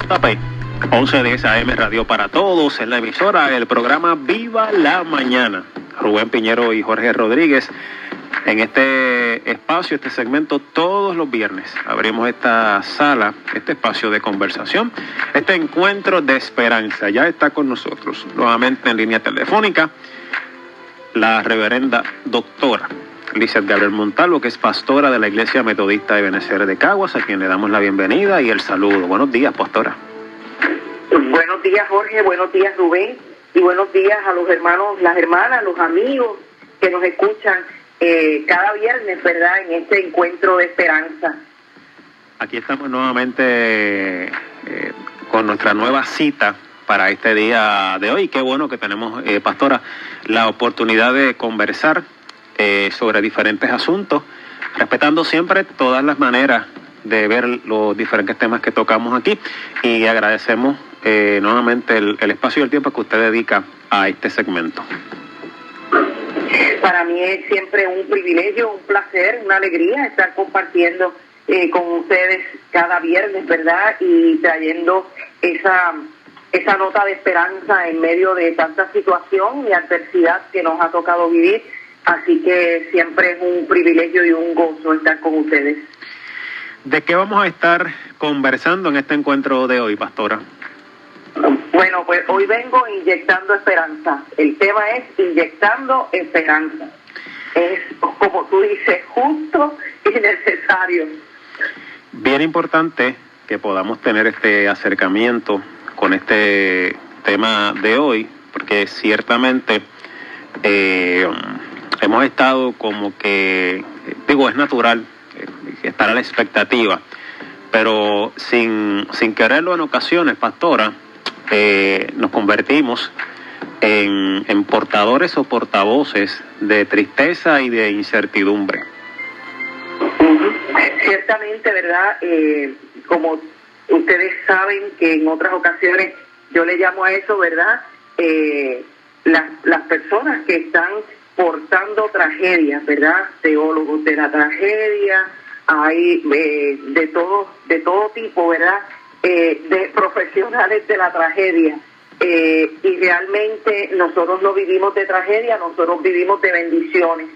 JP, 1110 AM Radio para Todos, en la emisora, el programa Viva la Mañana. Rubén Piñero y Jorge Rodríguez. En este espacio, este segmento, todos los viernes abrimos esta sala, este espacio de conversación, este encuentro de esperanza. Ya está con nosotros nuevamente en línea telefónica la reverenda doctora Lizeth Gabriel Montalvo, que es pastora de la Iglesia Metodista de Ebenezer de Caguas, a quien le damos la bienvenida y el saludo. Buenos días, pastora. Buenos días, Jorge, buenos días, Rubén, y buenos días a los hermanos, las hermanas, los amigos que nos escuchan cada viernes, ¿verdad?, en este encuentro de esperanza. Aquí estamos nuevamente con nuestra nueva cita para este día de hoy. Qué bueno que tenemos, pastora, la oportunidad de conversar sobre diferentes asuntos, respetando siempre todas las maneras de ver los diferentes temas que tocamos aquí, y agradecemos nuevamente el espacio y el tiempo que usted dedica a este segmento. Para mí es siempre un privilegio, un placer, una alegría estar compartiendo con ustedes cada viernes, ¿verdad? Y trayendo esa nota de esperanza en medio de tanta situación y adversidad que nos ha tocado vivir. Así que siempre es un privilegio y un gozo estar con ustedes. ¿De qué vamos a estar conversando en este encuentro de hoy, pastora? Bueno, pues hoy vengo inyectando esperanza. El tema es inyectando esperanza. Es, como tú dices, justo y necesario. Bien importante que podamos tener este acercamiento con este tema de hoy, porque ciertamente hemos estado como que, es natural estar a la expectativa, pero sin quererlo en ocasiones, pastora, nos convertimos en portadores o portavoces de tristeza y de incertidumbre. Ciertamente, ¿verdad? Como ustedes saben que en otras ocasiones yo le llamo a eso, ¿verdad? Las personas que están portando tragedias, ¿verdad? Teólogos de la tragedia, hay de todo tipo, ¿verdad? De profesionales de la tragedia, y realmente nosotros no vivimos de tragedia, nosotros vivimos de bendiciones.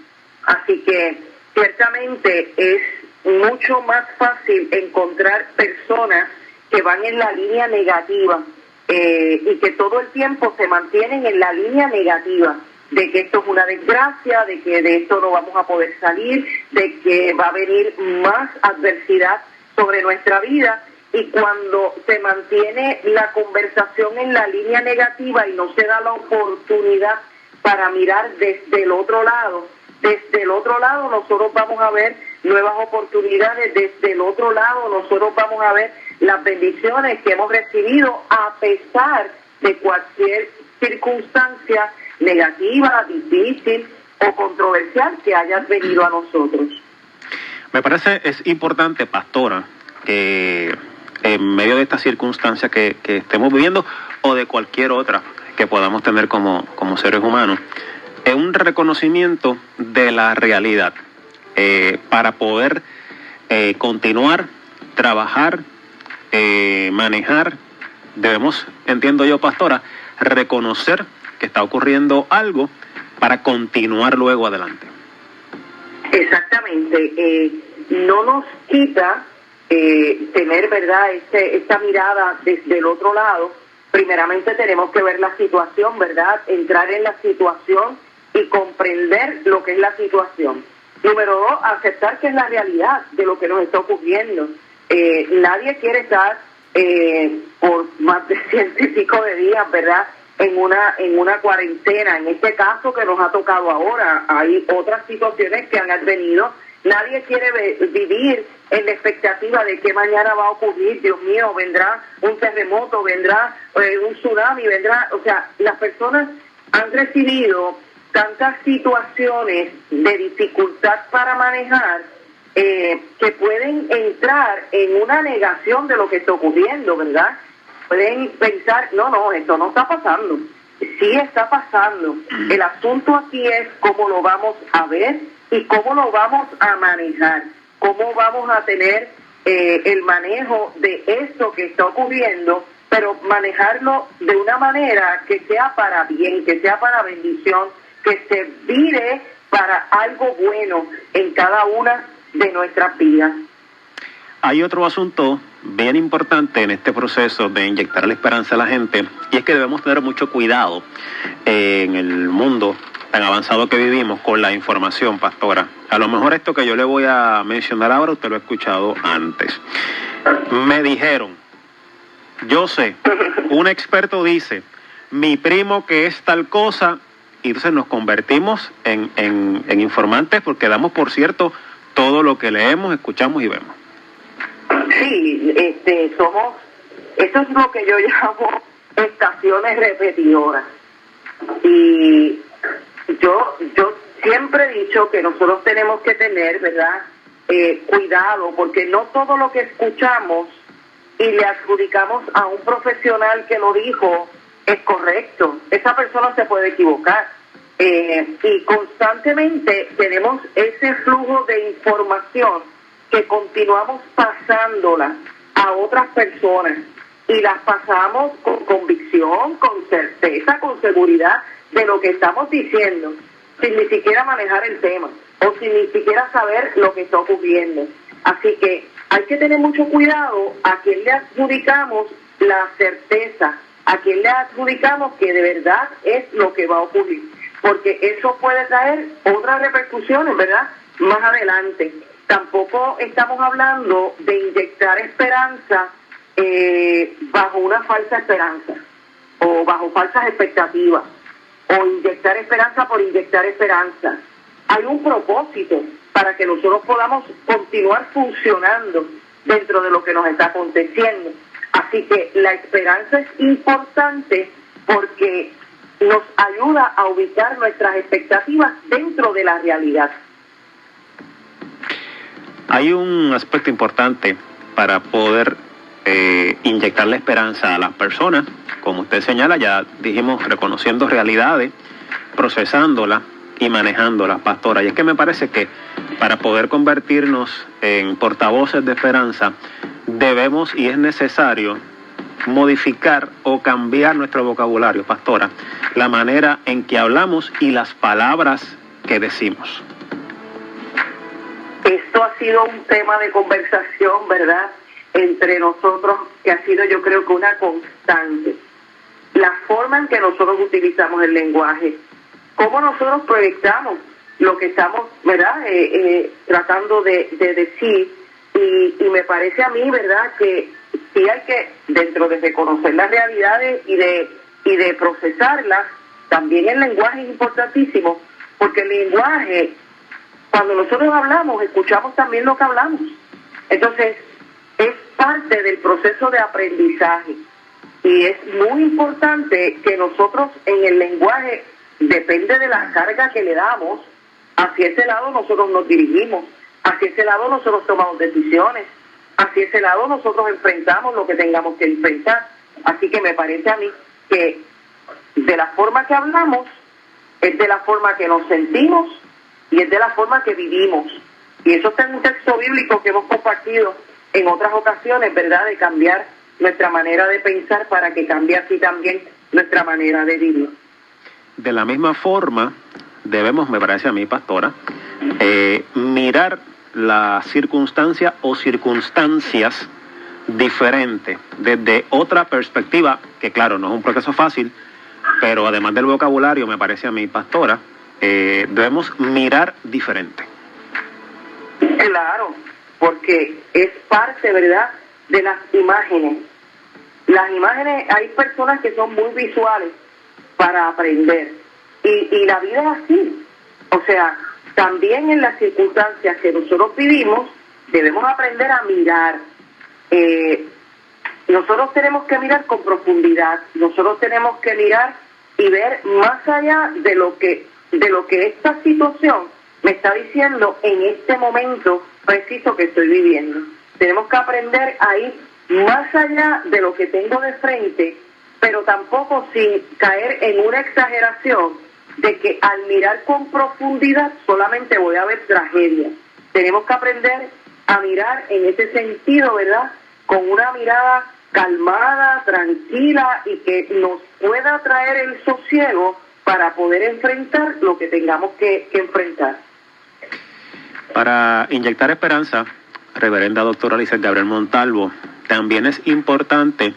Así que ciertamente es mucho más fácil encontrar personas que van en la línea negativa y que todo el tiempo se mantienen en la línea negativa de que esto es una desgracia, de que de esto no vamos a poder salir, de que va a venir más adversidad sobre nuestra vida. Y cuando se mantiene la conversación en la línea negativa y no se da la oportunidad para mirar desde el otro lado nosotros vamos a ver nuevas oportunidades, desde el otro lado nosotros vamos a ver las bendiciones que hemos recibido a pesar de cualquier circunstancia negativa, difícil o controversial que haya venido a nosotros. Me parece es importante, pastora, que en medio de estas circunstancias que estemos viviendo o de cualquier otra que podamos tener como seres humanos, es un reconocimiento de la realidad para poder continuar, trabajar, manejar. Debemos, entiendo yo, pastora, reconocer que está ocurriendo algo para continuar luego adelante. Exactamente. No nos quita tener, ¿verdad?, esta mirada desde el otro lado. Primeramente tenemos que ver la situación, ¿verdad?, entrar en la situación y comprender lo que es la situación. Número 2, aceptar que es la realidad de lo que nos está ocurriendo. Nadie quiere estar por más de 100 y pico de días, ¿verdad?, en una cuarentena. En este caso que nos ha tocado ahora, hay otras situaciones que han advenido. Nadie quiere vivir en la expectativa de que mañana va a ocurrir. Dios mío, vendrá un terremoto, vendrá un tsunami, vendrá... O sea, las personas han recibido tantas situaciones de dificultad para manejar que pueden entrar en una negación de lo que está ocurriendo, ¿verdad? Pueden pensar, no, esto no está pasando. Sí está pasando. El asunto aquí es cómo lo vamos a ver y cómo lo vamos a manejar, cómo vamos a tener el manejo de esto que está ocurriendo, pero manejarlo de una manera que sea para bien, que sea para bendición, que se vire para algo bueno en cada una de nuestras vidas. Hay otro asunto bien importante en este proceso de inyectar la esperanza a la gente, y es que debemos tener mucho cuidado en el mundo tan avanzado que vivimos con la información, pastora. A lo mejor esto que yo le voy a mencionar ahora, usted lo ha escuchado antes. Me dijeron, yo sé, un experto dice, mi primo que es tal cosa, y entonces nos convertimos en informantes porque damos por cierto todo lo que leemos, escuchamos y vemos. Sí, eso es lo que yo llamo estaciones repetidoras. Y yo siempre he dicho que nosotros tenemos que tener, ¿verdad?, cuidado, porque no todo lo que escuchamos y le adjudicamos a un profesional que lo dijo es correcto. Esa persona se puede equivocar. Y constantemente tenemos ese flujo de información que continuamos pasándola a otras personas y las pasamos con convicción, con certeza, con seguridad de lo que estamos diciendo, sin ni siquiera manejar el tema o sin ni siquiera saber lo que está ocurriendo. Así que hay que tener mucho cuidado a quién le adjudicamos la certeza, a quién le adjudicamos que de verdad es lo que va a ocurrir, porque eso puede traer otras repercusiones, ¿verdad?, más adelante. Tampoco estamos hablando de inyectar esperanza bajo una falsa esperanza o bajo falsas expectativas o inyectar esperanza por inyectar esperanza. Hay un propósito para que nosotros podamos continuar funcionando dentro de lo que nos está aconteciendo. Así que la esperanza es importante porque nos ayuda a ubicar nuestras expectativas dentro de la realidad. Hay un aspecto importante para poder inyectar la esperanza a las personas, como usted señala, ya dijimos, reconociendo realidades, procesándolas y manejándolas, pastora. Y es que me parece que para poder convertirnos en portavoces de esperanza, debemos y es necesario modificar o cambiar nuestro vocabulario, pastora, la manera en que hablamos y las palabras que decimos. Esto ha sido un tema de conversación, ¿verdad?, entre nosotros, que ha sido, yo creo que una constante. La forma en que nosotros utilizamos el lenguaje, cómo nosotros proyectamos lo que estamos, ¿verdad?, tratando de decir, y me parece a mí, ¿verdad?, que sí hay que, dentro de reconocer las realidades y de procesarlas, también el lenguaje es importantísimo, porque el lenguaje, cuando nosotros hablamos, escuchamos también lo que hablamos. Entonces, es parte del proceso de aprendizaje. Y es muy importante que nosotros en el lenguaje, depende de la carga que le damos, hacia ese lado nosotros nos dirigimos, hacia ese lado nosotros tomamos decisiones, hacia ese lado nosotros enfrentamos lo que tengamos que enfrentar. Así que me parece a mí que de la forma que hablamos, es de la forma que nos sentimos y es de la forma que vivimos. Y eso está en un texto bíblico que hemos compartido en otras ocasiones, ¿verdad?, de cambiar nuestra manera de pensar para que cambie así también nuestra manera de vivir. De la misma forma, debemos, me parece a mí, pastora, mirar la circunstancia o circunstancias diferentes, desde otra perspectiva, que claro, no es un proceso fácil, pero además del vocabulario, me parece a mí, pastora, debemos mirar diferente. Claro, porque es parte, ¿verdad?, de las imágenes. Las imágenes, hay personas que son muy visuales para aprender. Y la vida es así. O sea, también en las circunstancias que nosotros vivimos, debemos aprender a mirar. Nosotros tenemos que mirar con profundidad. Nosotros tenemos que mirar y ver más allá de lo que esta situación me está diciendo en este momento preciso que estoy viviendo. Tenemos que aprender a ir más allá de lo que tengo de frente, pero tampoco sin caer en una exageración de que al mirar con profundidad solamente voy a ver tragedia. Tenemos que aprender a mirar en ese sentido, ¿verdad? Con una mirada calmada, tranquila y que nos pueda traer el sosiego para poder enfrentar lo que tengamos que enfrentar. Para inyectar esperanza, reverenda doctora Lizeth Gabriel Montalvo, también es importante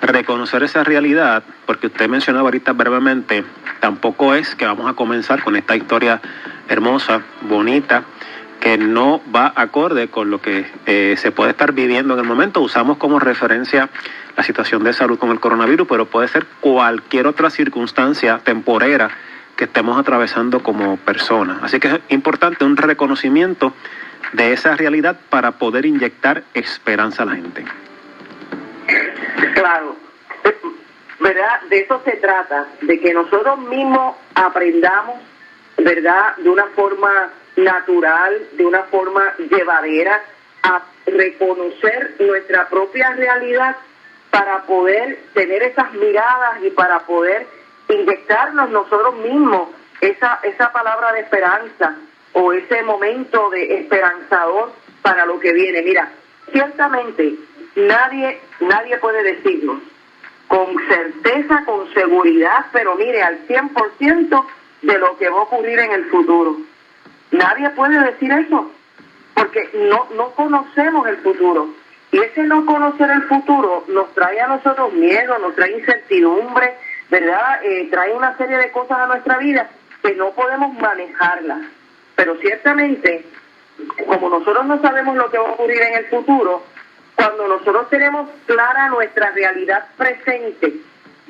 reconocer esa realidad, porque usted mencionaba ahorita brevemente, tampoco es que vamos a comenzar con esta historia hermosa, bonita, que no va acorde con lo que se puede estar viviendo en el momento. Usamos como referencia la situación de salud con el coronavirus, pero puede ser cualquier otra circunstancia temporera que estemos atravesando como personas. Así que es importante un reconocimiento de esa realidad para poder inyectar esperanza a la gente. Claro, ¿verdad? De eso se trata, de que nosotros mismos aprendamos, ¿verdad? De una forma natural, de una forma llevadera, a reconocer nuestra propia realidad para poder tener esas miradas y para poder inyectarnos nosotros mismos esa palabra de esperanza o ese momento de esperanzador para lo que viene. Mira, ciertamente nadie puede decirnos con certeza, con seguridad, pero mire, al 100% de lo que va a ocurrir en el futuro. Nadie puede decir eso, porque no conocemos el futuro. Y ese no conocer el futuro nos trae a nosotros miedo, nos trae incertidumbre, ¿verdad? Trae una serie de cosas a nuestra vida que no podemos manejarlas. Pero ciertamente, como nosotros no sabemos lo que va a ocurrir en el futuro, cuando nosotros tenemos clara nuestra realidad presente,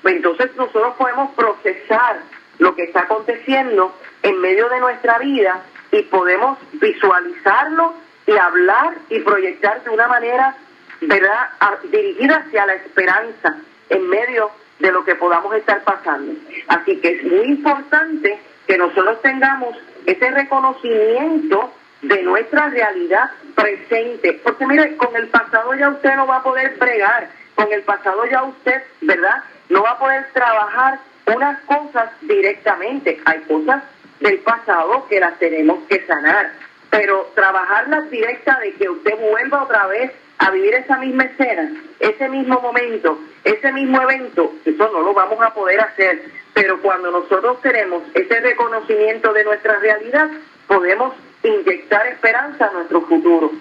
pues entonces nosotros podemos procesar lo que está aconteciendo en medio de nuestra vida y podemos visualizarlo y hablar y proyectar de una manera, ¿verdad?, dirigida hacia la esperanza en medio de lo que podamos estar pasando. Así que es muy importante que nosotros tengamos ese reconocimiento de nuestra realidad presente, porque mire, con el pasado ya usted no va a poder bregar, con el pasado ya usted, ¿verdad?, no va a poder trabajar unas cosas directamente. Hay cosas del pasado que las tenemos que sanar, pero trabajarlas directa de que usted vuelva otra vez a vivir esa misma escena, ese mismo momento, ese mismo evento, eso no lo vamos a poder hacer. Pero cuando nosotros tenemos ese reconocimiento de nuestra realidad, podemos inyectar esperanza a nuestro futuro.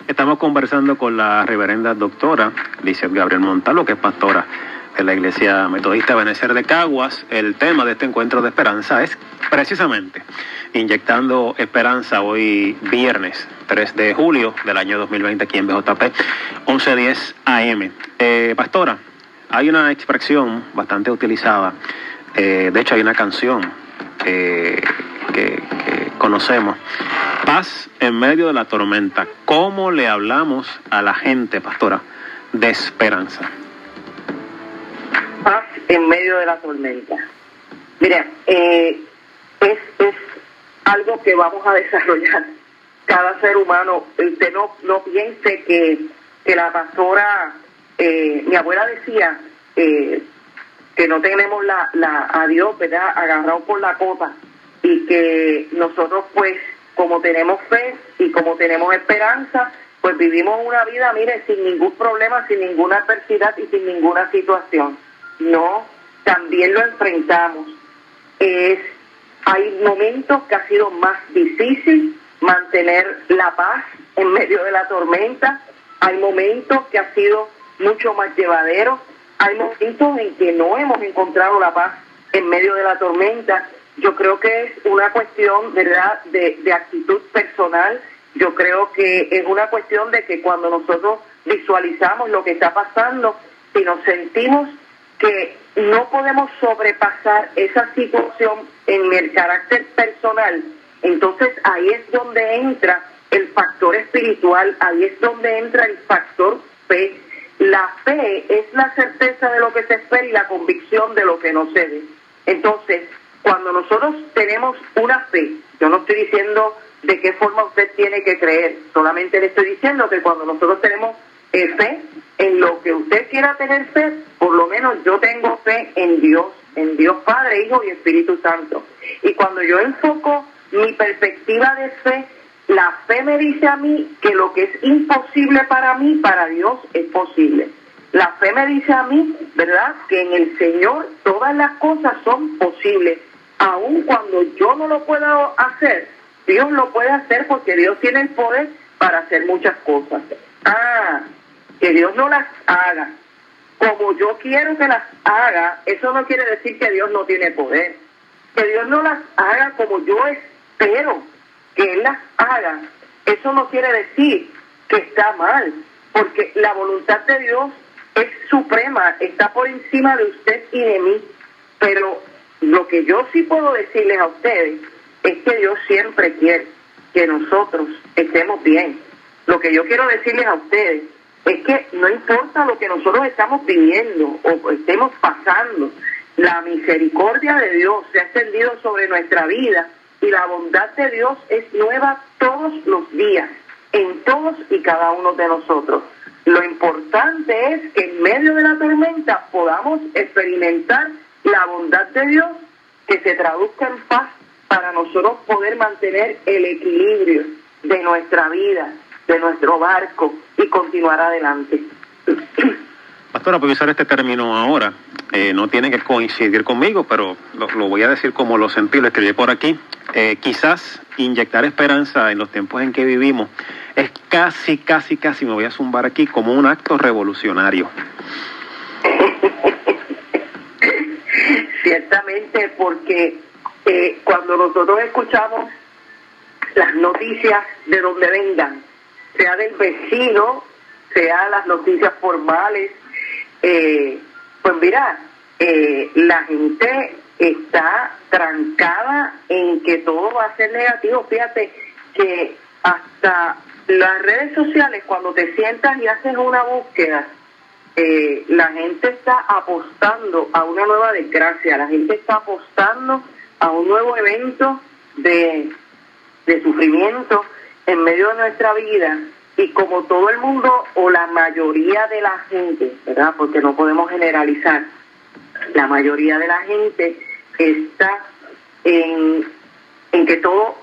Estamos conversando con la reverenda doctora Lizeth Gabriel Montalvo, que es pastora de la Iglesia Metodista Benecer de Caguas. El tema de este encuentro de esperanza es precisamente inyectando esperanza, hoy viernes 3 de julio del año 2020 aquí en BJP 1110 AM. Pastora, hay una expresión bastante utilizada, de hecho hay una canción que conocemos, paz en medio de la tormenta. ¿Cómo le hablamos a la gente, pastora, de esperanza? Paz en medio de la tormenta. Mira, es algo que vamos a desarrollar cada ser humano. Usted no piense que la pastora, mi abuela decía que no tenemos a Dios, ¿verdad?, agarrado por la cota, y que nosotros, pues, como tenemos fe y como tenemos esperanza, pues vivimos una vida, mire, sin ningún problema, sin ninguna adversidad y sin ninguna situación. No, también lo enfrentamos. Hay momentos que ha sido más difícil mantener la paz en medio de la tormenta. Hay momentos que ha sido mucho más llevadero. Hay momentos en que no hemos encontrado la paz en medio de la tormenta. Yo creo que es una cuestión, ¿verdad?, de actitud personal. Yo creo que es una cuestión de que cuando nosotros visualizamos lo que está pasando y nos sentimos que no podemos sobrepasar esa situación en el carácter personal, entonces ahí es donde entra el factor espiritual, ahí es donde entra el factor fe. La fe es la certeza de lo que se espera y la convicción de lo que no se ve. Entonces, cuando nosotros tenemos una fe, yo no estoy diciendo de qué forma usted tiene que creer, solamente le estoy diciendo que cuando nosotros tenemos fe en lo que usted quiera tener fe, por lo menos yo tengo fe en Dios Padre, Hijo y Espíritu Santo. Y cuando yo enfoco mi perspectiva de fe la fe me dice a mí que lo que es imposible para mí, para Dios es posible. La fe me dice a mí, ¿verdad?, que en el Señor todas las cosas son posibles. Aun cuando yo no lo puedo hacer, Dios lo puede hacer porque Dios tiene el poder para hacer muchas cosas. Que Dios no las haga como yo quiero que las haga, eso no quiere decir que Dios no tiene poder. Que Dios no las haga como yo espero que Él las haga, eso no quiere decir que está mal, porque la voluntad de Dios es suprema, está por encima de usted y de mí. Pero lo que yo sí puedo decirles a ustedes es que Dios siempre quiere que nosotros estemos bien. Lo que yo quiero decirles a ustedes es que no importa lo que nosotros estamos viviendo o estemos pasando, la misericordia de Dios se ha extendido sobre nuestra vida y la bondad de Dios es nueva todos los días, en todos y cada uno de nosotros. Lo importante es que en medio de la tormenta podamos experimentar la bondad de Dios que se traduzca en paz para nosotros poder mantener el equilibrio de nuestra vida, de nuestro barco y continuar adelante. Pastora, voy a usar este término ahora. No tiene que coincidir conmigo, pero lo voy a decir como lo sentí, lo escribí por aquí. Quizás inyectar esperanza en los tiempos en que vivimos es casi, me voy a zumbar aquí, como un acto revolucionario. Ciertamente, porque cuando nosotros escuchamos las noticias de donde vengan, sea del vecino, sea las noticias formales, pues mira, la gente está trancada en que todo va a ser negativo. Fíjate que hasta las redes sociales, cuando te sientas y haces una búsqueda, la gente está apostando a una nueva desgracia, la gente está apostando a un nuevo evento de sufrimiento en medio de nuestra vida. Y como todo el mundo o la mayoría de la gente, ¿verdad?, porque no podemos generalizar, la mayoría de la gente está en que todo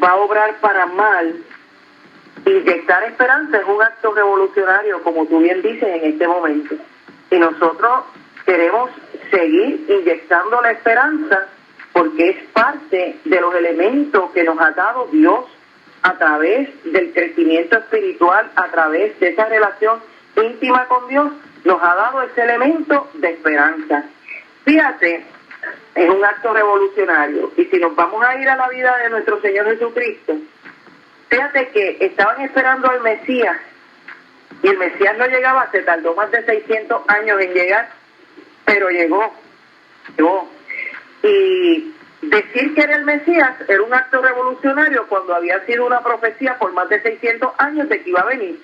va a obrar para mal, inyectar esperanza es un acto revolucionario, como tú bien dices, en este momento. Y nosotros queremos seguir inyectando la esperanza porque es parte de los elementos que nos ha dado Dios a través del crecimiento espiritual, a través de esa relación íntima con Dios, nos ha dado ese elemento de esperanza. Fíjate, es un acto revolucionario. Y si nos vamos a ir a la vida de nuestro Señor Jesucristo, fíjate que estaban esperando al Mesías, y el Mesías no llegaba, se tardó más de 600 años en llegar, pero llegó. Y decir que era el Mesías era un acto revolucionario cuando había sido una profecía por más de 600 años de que iba a venir.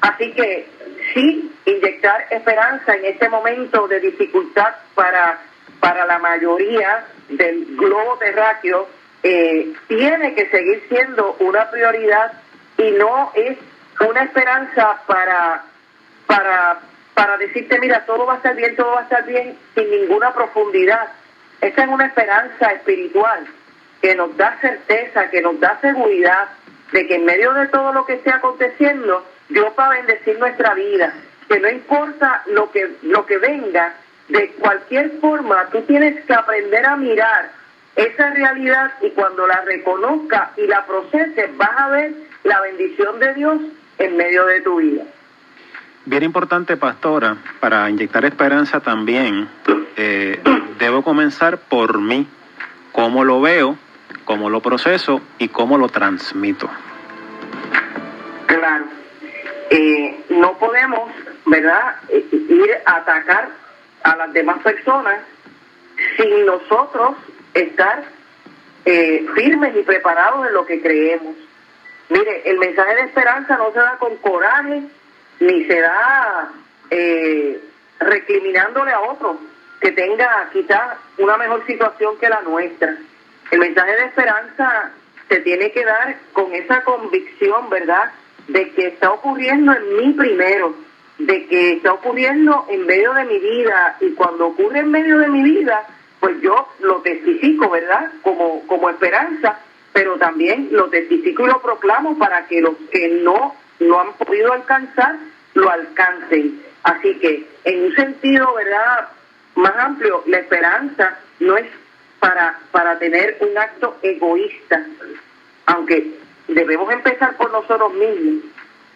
Así que sí, inyectar esperanza en este momento de dificultad para la mayoría del globo terráqueo tiene que seguir siendo una prioridad, y no es una esperanza para decirte, mira, todo va a estar bien, sin ninguna profundidad. Esa es una esperanza espiritual que nos da certeza, que nos da seguridad de que en medio de todo lo que esté aconteciendo, Dios va a bendecir nuestra vida, que no importa lo que venga, de cualquier forma, tú tienes que aprender a mirar esa realidad, y cuando la reconozcas y la proceses, vas a ver la bendición de Dios en medio de tu vida. Bien importante, pastora, para inyectar esperanza también, debo comenzar por mí, cómo lo veo, cómo lo proceso y cómo lo transmito. Claro, no podemos, ¿verdad?, ir a atacar a las demás personas sin nosotros estar firmes y preparados en lo que creemos. Mire, el mensaje de esperanza no se da con coraje, ni se da recriminándole a otro que tenga quizás una mejor situación que la nuestra. El mensaje de esperanza se tiene que dar con esa convicción, ¿verdad?, de que está ocurriendo en mí primero, de que está ocurriendo en medio de mi vida, y cuando ocurre en medio de mi vida, pues yo lo testifico, ¿verdad?, como esperanza, pero también lo testifico y lo proclamo para que los que no lo han podido alcanzar, lo alcancen. Así que, en un sentido, ¿verdad?, más amplio, la esperanza no es para tener un acto egoísta, aunque debemos empezar por nosotros mismos.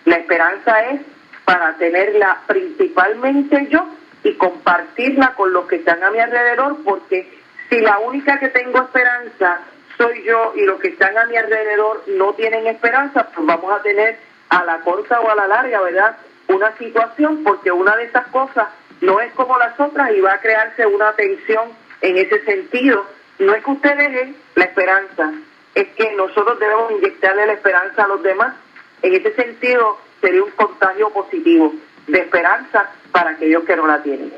La esperanza es para tenerla principalmente yo y compartirla con los que están a mi alrededor, porque si la única que tengo esperanza soy yo y los que están a mi alrededor no tienen esperanza, pues vamos a tener a la corta o a la larga, ¿verdad?, una situación, porque una de esas cosas no es como las otras y va a crearse una tensión en ese sentido. No es que usted deje la esperanza, es que nosotros debemos inyectarle la esperanza a los demás. En ese sentido sería un contagio positivo de esperanza para aquellos que no la tienen.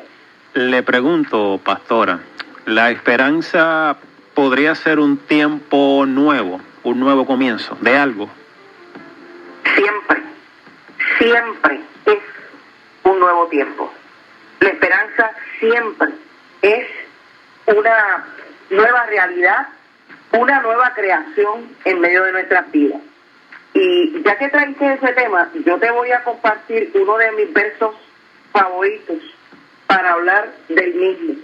Le pregunto, pastora, ¿la esperanza podría ser un tiempo nuevo, un nuevo comienzo de algo? Siempre es un nuevo tiempo. La esperanza siempre es una nueva realidad, una nueva creación en medio de nuestras vidas. Y ya que traiste ese tema, yo te voy a compartir uno de mis versos favoritos para hablar del mismo.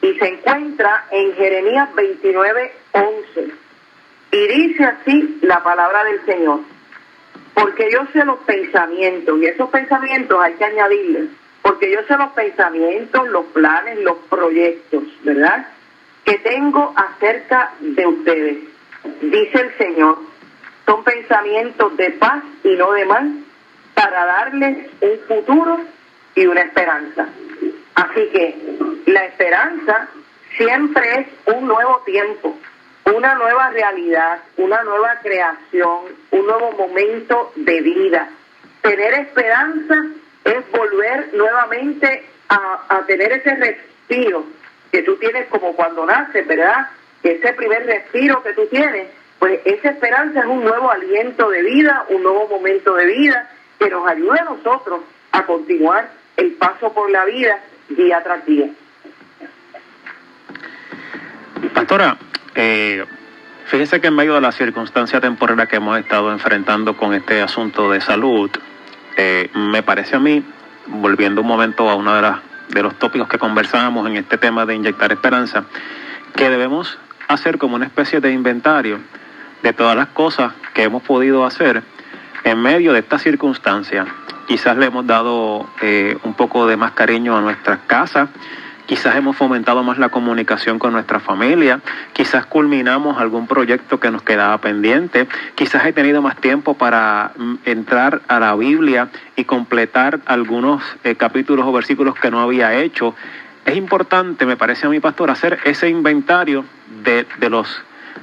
Y se encuentra en Jeremías 29:11. Y dice así la palabra del Señor: porque yo sé los pensamientos, y esos pensamientos hay que añadirles, porque yo sé los pensamientos, los planes, los proyectos, ¿verdad?, que tengo acerca de ustedes, dice el Señor, son pensamientos de paz y no de mal, para darles un futuro y una esperanza. Así que la esperanza siempre es un nuevo tiempo, una nueva realidad, una nueva creación, un nuevo momento de vida. Tener esperanza es volver nuevamente a tener ese respiro que tú tienes como cuando naces, ¿verdad? Ese primer respiro que tú tienes, pues esa esperanza es un nuevo aliento de vida, un nuevo momento de vida que nos ayuda a nosotros a continuar el paso por la vida día tras día. Pastora, fíjese que en medio de la circunstancia temporal que hemos estado enfrentando con este asunto de salud, me parece a mí, volviendo un momento a uno de los tópicos que conversábamos en este tema de inyectar esperanza, que debemos hacer como una especie de inventario de todas las cosas que hemos podido hacer en medio de esta circunstancia. Quizás le hemos dado un poco de más cariño a nuestras casas, quizás hemos fomentado más la comunicación con nuestra familia, quizás culminamos algún proyecto que nos quedaba pendiente, quizás he tenido más tiempo para entrar a la Biblia y completar algunos capítulos o versículos que no había hecho. Es importante, me parece a mi pastor, hacer ese inventario de los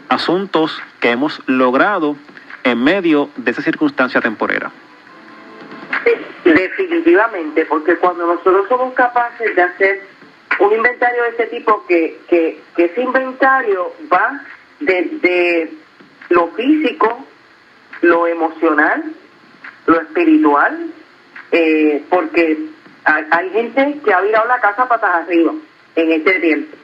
asuntos que hemos logrado en medio de esa circunstancia temporera. Definitivamente, porque cuando nosotros somos capaces de hacer un inventario de este tipo, que ese inventario va desde lo físico, lo emocional, lo espiritual, porque hay gente que ha virado la casa patas arriba en este tiempo.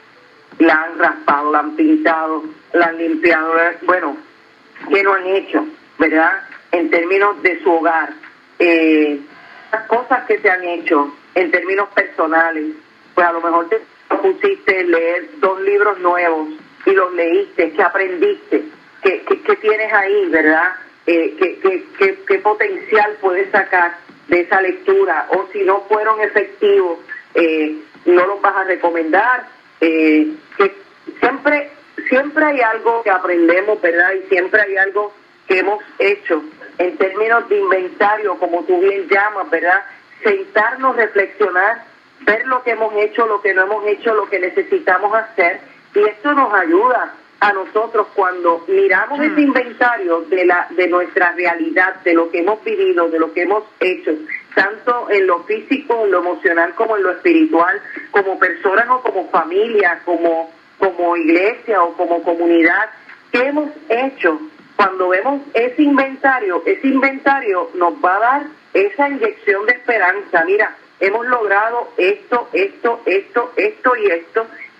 La han raspado, la han pintado, la han limpiado, bueno, ¿qué no han hecho, verdad?, en términos de su hogar. Las cosas que se han hecho en términos personales, pues a lo mejor te pusiste leer 2 libros nuevos y los leíste, ¿qué aprendiste? ¿Qué tienes ahí, verdad? ¿Qué potencial puedes sacar de esa lectura? O si no fueron efectivos, no los vas a recomendar. Que siempre hay algo que aprendemos, ¿verdad? Y siempre hay algo que hemos hecho en términos de inventario, como tú bien llamas, ¿verdad? Sentarnos, reflexionar, ver lo que hemos hecho, lo que no hemos hecho, lo que necesitamos hacer, y esto nos ayuda a nosotros cuando miramos ese inventario de nuestra realidad, de lo que hemos vivido, de lo que hemos hecho, tanto en lo físico, en lo emocional, como en lo espiritual, como personas o como familia, como iglesia o como comunidad. ¿Qué hemos hecho? Cuando vemos ese inventario nos va a dar esa inyección de esperanza. Mira, hemos logrado esto y esto,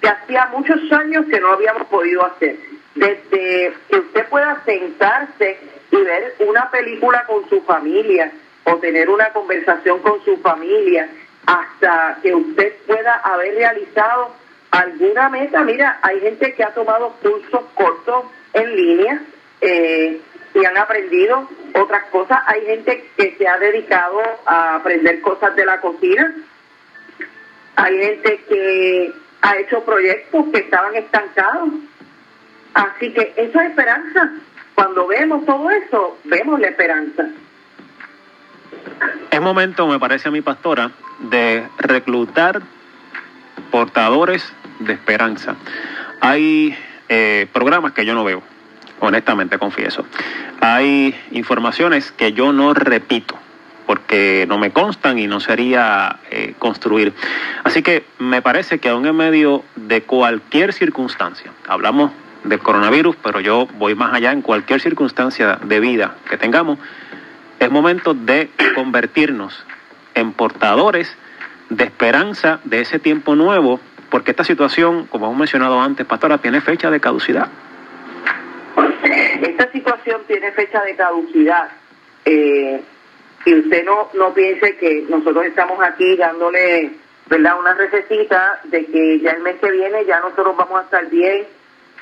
que hacía muchos años que no habíamos podido hacer. desde que usted pueda sentarse y ver una película con su familia o tener una conversación con su familia, hasta que usted pueda haber realizado alguna meta. Mira, hay gente que ha tomado cursos cortos en línea y han aprendido otras cosas. Hay gente que se ha dedicado a aprender cosas de la cocina. Hay gente que ha hecho proyectos que estaban estancados. Así que eso es esperanza. Cuando vemos todo eso, vemos la esperanza. Es momento, me parece a mi pastora, de reclutar portadores de esperanza. Hay programas que yo no veo, honestamente confieso. Hay informaciones que yo no repito porque no me constan y no sería construir. Así que me parece que aún en medio de cualquier circunstancia, hablamos del coronavirus, pero yo voy más allá, en cualquier circunstancia de vida que tengamos, es momento de convertirnos en portadores de esperanza de ese tiempo nuevo, porque esta situación, como hemos mencionado antes, pastora, tiene fecha de caducidad. Esta situación tiene fecha de caducidad. Y usted no piense que nosotros estamos aquí dándole, ¿verdad?, una recetita de que ya el mes que viene ya nosotros vamos a estar bien.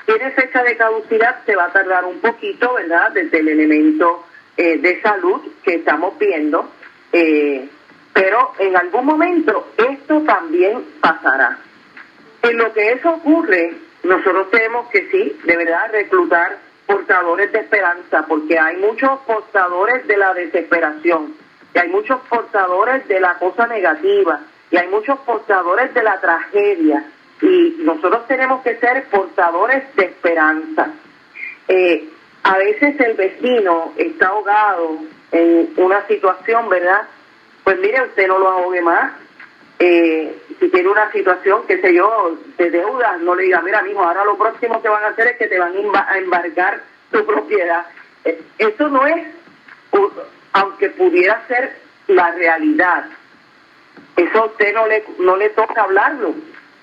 Tiene fecha de caducidad, se va a tardar un poquito, ¿verdad?, desde el elemento de salud que estamos viendo, pero en algún momento esto también pasará. En lo que eso ocurre, nosotros tenemos que sí, de verdad, reclutar portadores de esperanza, porque hay muchos portadores de la desesperación, y hay muchos portadores de la cosa negativa, y hay muchos portadores de la tragedia, y nosotros tenemos que ser portadores de esperanza. A veces el vecino está ahogado en una situación, ¿verdad? Pues mire, usted no lo ahogue más. Si tiene una situación, qué sé yo, de deuda, no le diga, mira, mijo, ahora lo próximo que van a hacer es que te van a embargar tu propiedad. Eso no es, aunque pudiera ser la realidad, eso a usted no le toca hablarlo.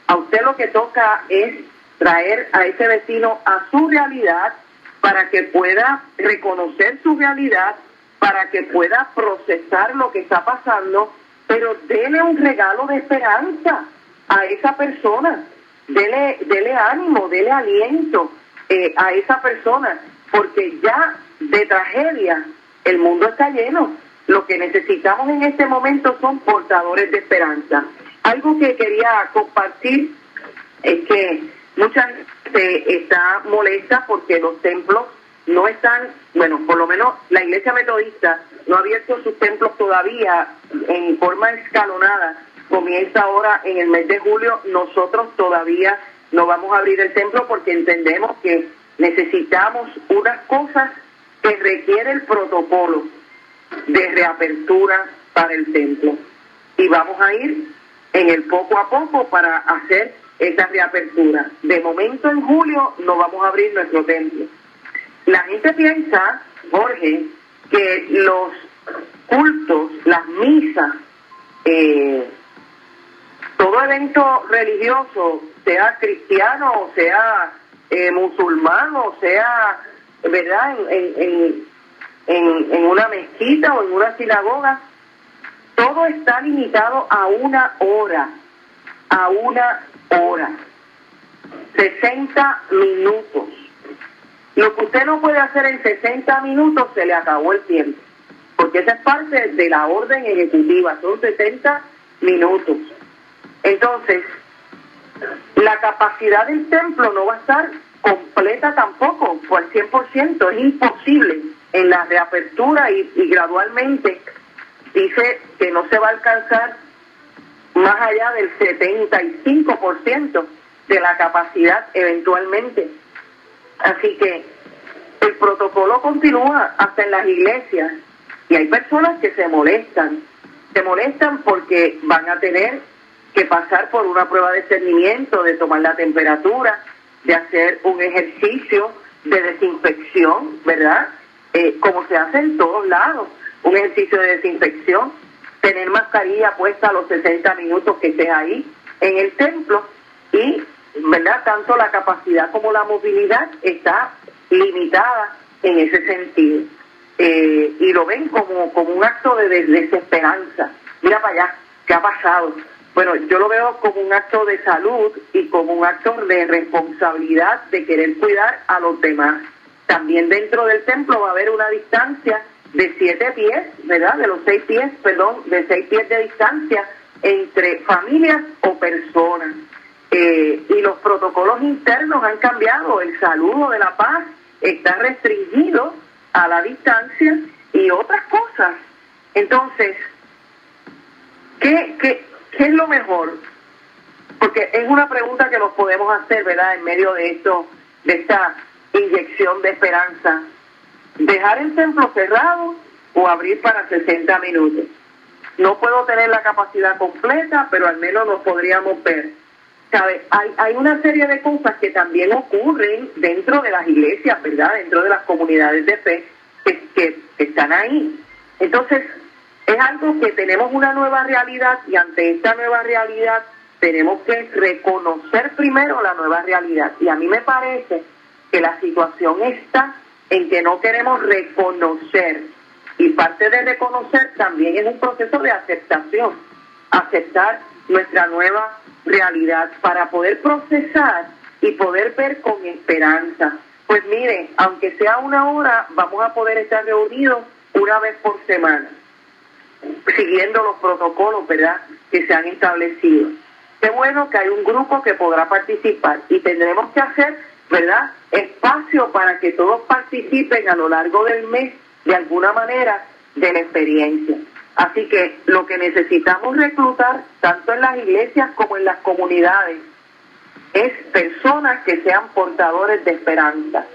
A usted lo que toca es traer a ese vecino a su realidad para que pueda reconocer su realidad, para que pueda procesar lo que está pasando, pero dele un regalo de esperanza a esa persona, dele ánimo, dele aliento a esa persona, porque ya de tragedia el mundo está lleno. Lo que necesitamos en este momento son portadores de esperanza. Algo que quería compartir es que mucha gente está molesta porque los templos no están, bueno, por lo menos la Iglesia Metodista no ha abierto sus templos todavía en forma escalonada. Comienza ahora en el mes de julio. Nosotros todavía no vamos a abrir el templo porque entendemos que necesitamos unas cosas que requiere el protocolo de reapertura para el templo. Y vamos a ir en el poco a poco para hacer esa reapertura. De momento en julio no vamos a abrir nuestro templo. La gente piensa, Jorge, que los cultos, las misas, todo evento religioso, sea cristiano o sea musulmán o sea, ¿verdad?, en una mezquita o en una sinagoga, todo está limitado a una hora, 60 minutos. Lo que usted no puede hacer en 60 minutos, se le acabó el tiempo, porque esa es parte de la orden ejecutiva, son 60 minutos. Entonces, la capacidad del templo no va a estar completa tampoco, por el 100%, es imposible en la reapertura y gradualmente dice que no se va a alcanzar más allá del 75% de la capacidad eventualmente. Así que el protocolo continúa hasta en las iglesias y hay personas que se molestan porque van a tener que pasar por una prueba de cernimiento, de tomar la temperatura, de hacer un ejercicio de desinfección, ¿verdad? Como se hace en todos lados, un ejercicio de desinfección, tener mascarilla puesta a los 60 minutos que esté ahí en el templo y ¿verdad? Tanto la capacidad como la movilidad está limitada en ese sentido. Y lo ven como un acto de desesperanza. Mira para allá, ¿qué ha pasado? Bueno, yo lo veo como un acto de salud y como un acto de responsabilidad de querer cuidar a los demás. También dentro del templo va a haber una distancia de 7 pies, ¿verdad? De 6 pies de distancia entre familias o personas. Y los protocolos internos han cambiado. El saludo de la paz está restringido a la distancia y otras cosas. Entonces, ¿qué es lo mejor? Porque es una pregunta que nos podemos hacer, ¿verdad? En medio de esta inyección de esperanza. ¿Dejar el templo cerrado o abrir para 60 minutos? No puedo tener la capacidad completa, pero al menos nos podríamos ver. ¿Sabe? Hay una serie de cosas que también ocurren dentro de las iglesias, ¿verdad? Dentro de las comunidades de fe que están ahí. Entonces, es algo que tenemos una nueva realidad y ante esta nueva realidad tenemos que reconocer primero la nueva realidad. Y a mí me parece que la situación está en que no queremos reconocer. Y parte de reconocer también es un proceso de aceptación. Aceptar nuestra nueva realidad para poder procesar y poder ver con esperanza. Pues mire, aunque sea 1 hora, vamos a poder estar reunidos una vez por semana, siguiendo los protocolos, ¿verdad?, que se han establecido. Qué bueno que hay un grupo que podrá participar y tendremos que hacer, ¿verdad?, espacio para que todos participen a lo largo del mes de alguna manera de la experiencia. Así que lo que necesitamos reclutar, tanto en las iglesias como en las comunidades, es personas que sean portadores de esperanza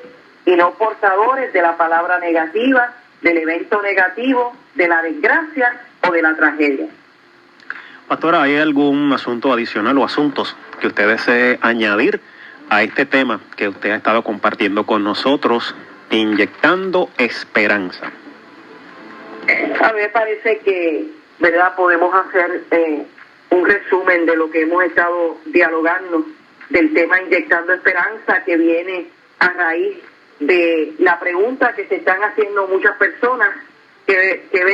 y no portadores de la palabra negativa, del evento negativo, de la desgracia o de la tragedia. Pastora, ¿hay algún asunto adicional o asuntos que usted desee añadir a este tema que usted ha estado compartiendo con nosotros, inyectando esperanza? A mí me parece que, ¿verdad?, podemos hacer un resumen de lo que hemos estado dialogando del tema inyectando esperanza, que viene a raíz de la pregunta que se están haciendo muchas personas, que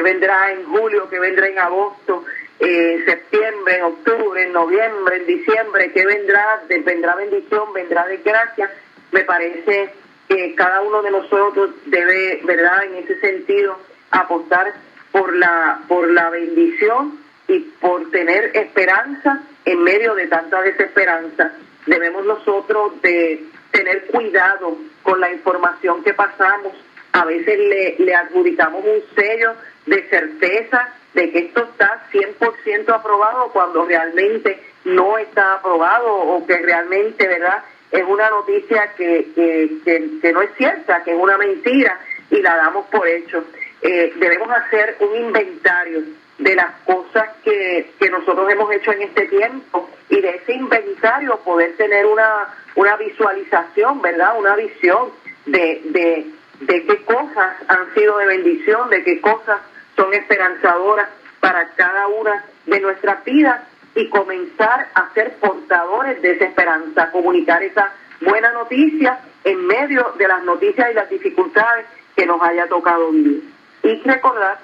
vendrá en julio, que vendrá en agosto, septiembre, en octubre, en noviembre, en diciembre, que vendrá bendición, vendrá desgracia. Me parece que cada uno de nosotros debe, ¿verdad?, en ese sentido, apostar por la bendición y por tener esperanza en medio de tanta desesperanza. Debemos nosotros de tener cuidado con la información que pasamos. A veces le adjudicamos un sello de certeza de que esto está 100% aprobado cuando realmente no está aprobado, o que realmente, ¿verdad?, es una noticia que no es cierta, que es una mentira, y la damos por hecho. Debemos hacer un inventario de las cosas que nosotros hemos hecho en este tiempo, y de ese inventario poder tener una visualización, ¿verdad?, una visión de qué cosas han sido de bendición, de qué cosas son esperanzadoras para cada una de nuestras vidas, y comenzar a ser portadores de esa esperanza, comunicar esa buena noticia en medio de las noticias y las dificultades que nos haya tocado vivir. Y recordar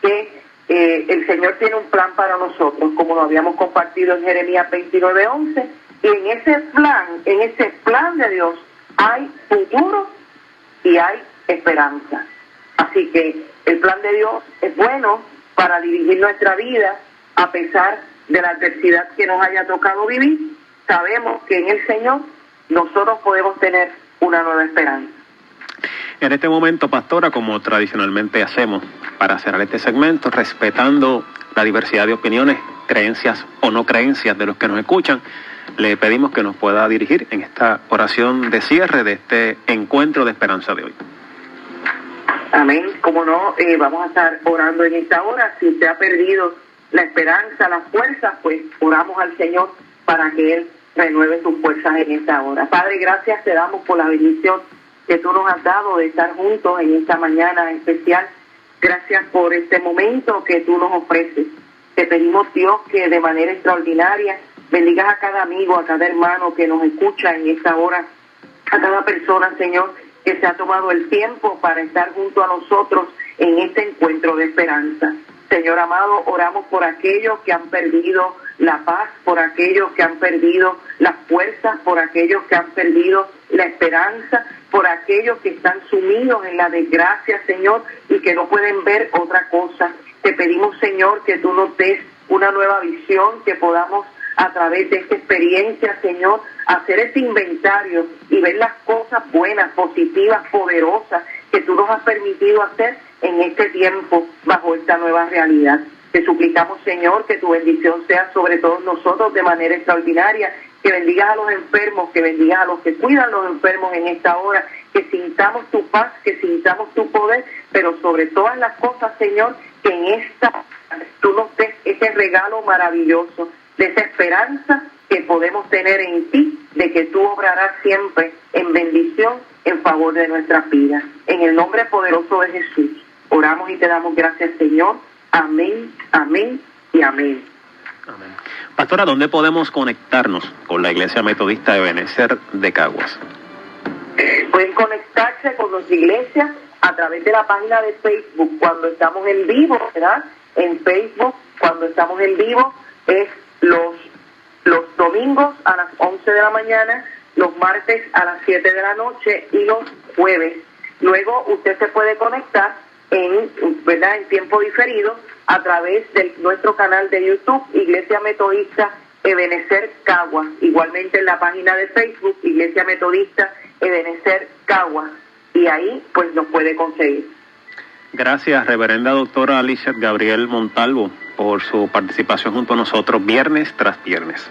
que el Señor tiene un plan para nosotros, como lo habíamos compartido en Jeremías 29:11, y en ese plan de Dios hay futuro y hay esperanza. Así que el plan de Dios es bueno para dirigir nuestra vida a pesar de la adversidad que nos haya tocado vivir. Sabemos que en el Señor nosotros podemos tener una nueva esperanza. En este momento, pastora, como tradicionalmente hacemos para cerrar este segmento, respetando la diversidad de opiniones, creencias o no creencias de los que nos escuchan, le pedimos que nos pueda dirigir en esta oración de cierre de este encuentro de esperanza de hoy. Amén. Como no, vamos a estar orando en esta hora. Si usted ha perdido la esperanza, las fuerzas, pues oramos al Señor para que Él renueve sus fuerzas en esta hora. Padre, gracias te damos por la bendición que tú nos has dado de estar juntos en esta mañana especial. Gracias por este momento que tú nos ofreces. Te pedimos, Dios, que de manera extraordinaria bendigas a cada amigo, a cada hermano que nos escucha en esta hora, a cada persona, Señor, que se ha tomado el tiempo para estar junto a nosotros en este encuentro de esperanza. Señor amado, oramos por aquellos que han perdido la paz, por aquellos que han perdido las fuerzas, por aquellos que han perdido la esperanza, por aquellos que están sumidos en la desgracia, Señor, y que no pueden ver otra cosa. Te pedimos, Señor, que tú nos des una nueva visión, que podamos a través de esta experiencia, Señor, hacer ese inventario y ver las cosas buenas, positivas, poderosas que tú nos has permitido hacer en este tiempo bajo esta nueva realidad. Te suplicamos, Señor, que tu bendición sea sobre todos nosotros de manera extraordinaria, que bendigas a los enfermos, que bendigas a los que cuidan a los enfermos en esta hora, que sintamos tu paz, que sintamos tu poder, pero sobre todas las cosas, Señor, que en esta tú nos des ese regalo maravilloso, de esa esperanza que podemos tener en ti, de que tú obrarás siempre en bendición en favor de nuestras vidas. En el nombre poderoso de Jesús, oramos y te damos gracias, Señor. Amén, amén y amén. Amén. Pastora, ¿dónde podemos conectarnos con la Iglesia Metodista de Ebenecer de Caguas? Pueden conectarse con nuestra iglesia a través de la página de Facebook cuando estamos en vivo, ¿verdad? En Facebook, cuando estamos en vivo, es los domingos a las 11 de la mañana, los martes a las 7 de la noche y los jueves. Luego usted se puede conectar ¿verdad?, en tiempo diferido a través de nuestro canal de YouTube, Iglesia Metodista Ebenecer Caguas. Igualmente en la página de Facebook, Iglesia Metodista Ebenecer Caguas. Y ahí pues nos puede conseguir. Gracias, reverenda doctora Lizeth Gabriel Montalvo, por su participación junto a nosotros viernes tras viernes.